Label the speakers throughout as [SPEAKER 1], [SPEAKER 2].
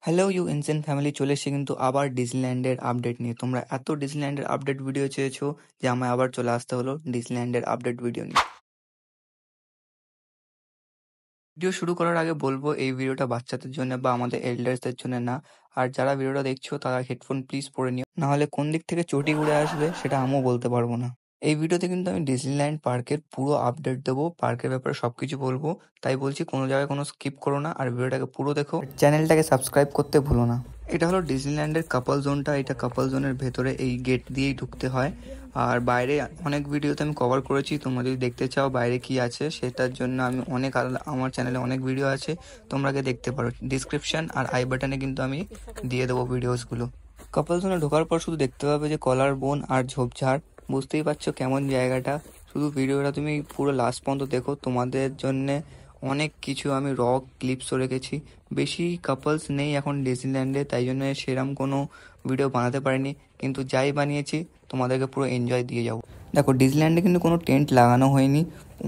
[SPEAKER 1] Hello you insane family, চলে এসেছি কিন্তু আবার ডিজনিল্যান্ডের আপডেট নিয়ে। তোমরা এত ডিজনিল্যান্ডের আপডেট ভিডিও চেয়েছো যে আমায় আবার চলে আসতে হলো ডিজনিল্যান্ডের আপডেট ভিডিও নিয়ে। ভিডিও শুরু করার আগে বলবো এই ভিডিওটা বাচ্চাদের জন্য বা আমাদের এল্ডার্সদের জন্য না। আর যারা ভিডিওটা দেখছো তারা হেডফোন প্লিজ পরে নিও, নাহলে কোন দিক থেকে চটি উড়ে আসবে সেটা আমিও বলতে পারবো না। এই ভিডিওতে কিন্তু আমি ডিজনিল্যান্ড পার্কের পুরো আপডেট দেবো, পার্কের ব্যাপারে সবকিছু বলবো। তাই বলছি কোনো জায়গায় কোনো স্কিপ করো না আর ভিডিওটাকে পুরো দেখো, চ্যানেলটাকে সাবস্ক্রাইব করতে ভুলো না। এটা হলো ডিজনিল্যান্ডের কাপল জোনটা। এটা কাপল জোনের ভেতরে এই গেট দিয়েই ঢুকতে হয়। আর বাইরে অনেক ভিডিওতে আমি কভার করেছি, তোমরা যদি দেখতে চাও বাইরে কি আছে সেটার জন্য আমি অনেক আমার চ্যানেলে অনেক ভিডিও আছে, তোমরা গিয়ে দেখতে পারো। ডিসক্রিপশন আর আই বাটনে কিন্তু আমি দিয়ে দেবো ভিডিওসগুলো। কাপল জোনে ঢোকার পর শুধু দেখতে পাবে যে কলার বোন আর ঝোপঝাড়। বুঝতেই পারছো কেমন জায়গাটা। শুধু ভিডিওটা তুমি পুরো লাস্ট পর্যন্ত দেখো, তোমাদের জন্যে অনেক কিছু আমি ক্লিপসও রেখেছি। বেশি কাপলস নেই এখন ডিজনিল্যান্ডে, তাই জন্য সেরম কোনো ভিডিও বানাতে পারিনি, কিন্তু যাই বানিয়েছি তোমাদেরকে পুরো এনজয় দিয়ে যাবো। দেখো ডিজনিল্যান্ডে কিন্তু কোনো টেন্ট লাগানো হয়নি,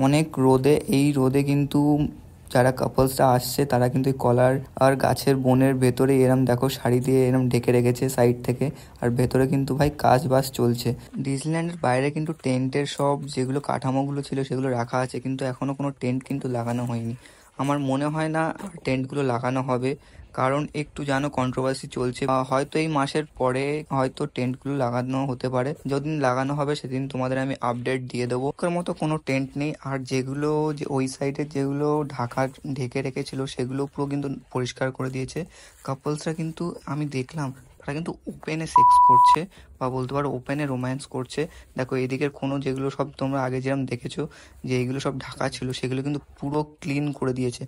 [SPEAKER 1] অনেক রোদে। এই রোদে কিন্তু যারা কাপলসরা আসছে তারা কিন্তু এই কলার আর গাছের বনের ভেতরে এরম দেখো শাড়ি দিয়ে এরম ঢেকে রেখেছে সাইড থেকে। আর ভেতরে কিন্তু ভাই কাজ বাজ চলছে। ডিজনিল্যান্ডের বাইরে কিন্তু টেন্টের সব যেগুলো কাঠামোগুলো ছিল সেগুলো রাখা আছে, কিন্তু এখনো কোনো টেন্ট কিন্তু লাগানো হয়নি। আমার মনে হয় না টেন্টগুলো লাগানো হবে, কারণ একটু জানো কন্ট্রোভার্সি চলছে। হয়তো এই মাসের পরে হয়তো টেন্টগুলো লাগানো হতে পারে। যেদিন লাগানো হবে সেদিন তোমাদের আমি আপডেট দিয়ে দেবো। ওর মতো কোনো টেন্ট নেই। আর যেগুলো যে ওই সাইডে যেগুলো ঢেকে রেখেছিল সেগুলো পুরো কিন্তু পরিষ্কার করে দিয়েছে। কাপলসরা কিন্তু আমি দেখলাম তারা কিন্তু ওপেনে সেক্স করছে, বা বলতে পারো ওপেনে রোম্যান্স করছে। দেখো এদিকের কোনো যেগুলো সব তোমরা আগে যেরকম দেখেছো যে এইগুলো সব ঢাকা ছিল সেগুলো কিন্তু পুরো ক্লিন করে দিয়েছে।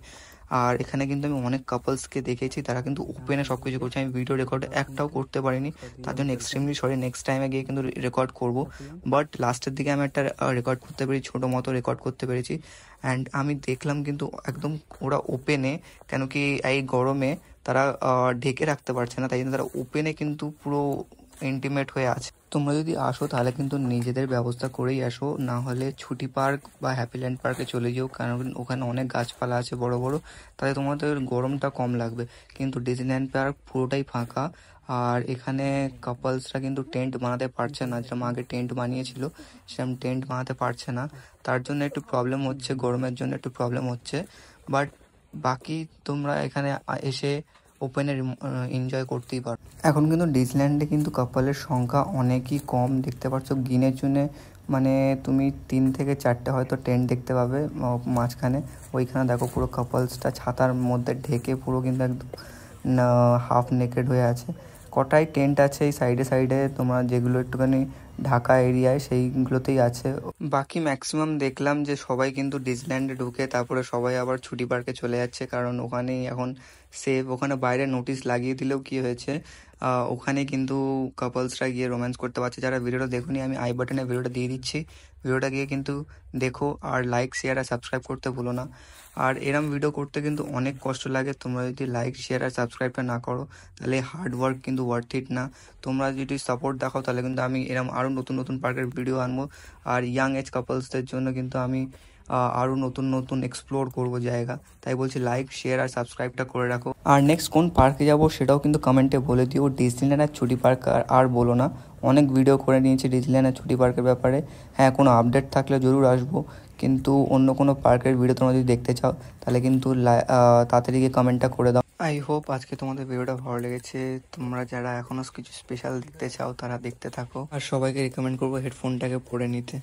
[SPEAKER 1] আর এখানে কিন্তু আমি অনেক কাপলসকে দেখেছি তারা কিন্তু ওপেনে সব কিছু করছে। আমি ভিডিও রেকর্ড একটাও করতে পারিনি, তার জন্য এক্সট্রিমলি সরি। নেক্সট টাইমে গিয়ে কিন্তু রেকর্ড করব। বাট লাস্টের দিকে আমি একটা রেকর্ড করতে পেরেছি, ছোটো মতো রেকর্ড করতে পেরেছি। অ্যান্ড আমি দেখলাম কিন্তু একদম ওরা ওপেনে, কেন কি এই গরমে তারা ঢেকে রাখতে পারছে না, তাই জন্য তারা ওপেনে কিন্তু পুরো ইন্টিমেট হয়ে আছে। তোমরা যদি আসো তাহলে কিন্তু নিজেদের ব্যবস্থা করেই আসো, না হলে ছুটি পার্ক বা হ্যাপিল্যান্ড পার্কে চলে যেও, কারণ ওখানে অনেক গাছপালা আছে বড় বড়, তাতে তোমাদের গরমটা কম লাগবে। কিন্তু ডিজনিল্যান্ড পার্ক পুরোটাই ফাঁকা। আর এখানে কাপলসরা কিন্তু টেন্ট বানাতে পারছে না, যেরকম আগে টেন্ট বানিয়েছিল সেরকম টেন্ট বানাতে পারছে না। তার জন্য একটু প্রবলেম হচ্ছে, গরমের জন্য একটু প্রবলেম হচ্ছে। বাট বাকি তোমরা এখানে এসে ওপেনে এনজয় করতেই পারো। এখন কিন্তু ডিজনিল্যান্ডে কিন্তু কাপলের সংখ্যা অনেকই কম, দেখতে পাচ্ছ গিনে চুনে। মানে তুমি 3 থেকে 4টে হয়তো টেন্ট দেখতে পাবে মাঝখানে। ওইখানে দেখো পুরো কাপলসটা ছাতার মধ্যে ঢেকে পুরো কিন্তু একদম হাফ নেকেড হয়ে আছে। কটাই টেন্ট আছে এই সাইডে সাইডে, তোমরা যেগুলো একটুখানি ঢাকা এরিয়ায় সেইগুলোতেই আছে। বাকি ম্যাক্সিমাম দেখলাম যে সবাই কিন্তু ডিজনিল্যান্ডে ঢুকে তারপরে সবাই আবার ছুটি পার্কে চলে যাচ্ছে, কারণ ওখানেই এখন সেফ। ওখানে বাইরে নোটিশ লাগিয়ে দিলেও কি হয়েছে, ওখানে কিন্তু কাপলসরা গিয়ে রোম্যান্স করতে পারছে। যারা ভিডিওটা দেখোনি আমি আই বাটনে ভিডিওটা দিয়ে দিচ্ছি, ভিডিওটা গিয়ে কিন্তু দেখো। আর লাইক শেয়ার আর সাবস্ক্রাইব করতে ভুলো না। আর এরম ভিডিও করতে কিন্তু অনেক কষ্ট লাগে, তোমরা যদি লাইক শেয়ার আর সাবস্ক্রাইবটা না করো তাহলে হার্ড ওয়ার্ক কিন্তু ওয়ার্থ ইট না। তোমরা যদি সাপোর্ট দেখাও তাহলে কিন্তু আমি এরম আরও নতুন নতুন পার্কের ভিডিও আনবো। আর ইয়াং এজ কাপলসদের জন্য কিন্তু আমি আরও নতুন নতুন এক্সপ্লোর করবো জায়গা। তাই বলছি লাইক শেয়ার আর সাবস্ক্রাইবটা করে রাখো। আর নেক্সট কোন পার্কে যাবো সেটাও কিন্তু কমেন্টে বলে দিও। ডিজনিল্যান্ড আর ছুটি পার্ক আর বলো না, অনেক ভিডিও করে নিয়েছি ডিজনিল্যান্ড আর ছুটি পার্কের ব্যাপারে। হ্যাঁ, কোনো আপডেট থাকলে জরুর আসবো, কিন্তু অন্য কোনো পার্কের ভিডিও তোমরা যদি দেখতে চাও তাহলে কিন্তু তাড়াতাড়ি গিয়ে কমেন্টটা করে দাও। আই হোপ আজকে তোমাদের ভিডিওটা ভালো লেগেছে। তোমরা যারা এখনও কিছু স্পেশাল দেখতে চাও তারা দেখতে থাকো, আর সবাইকে রিকমেন্ড করবো হেডফোনটাকে পরে নিতে।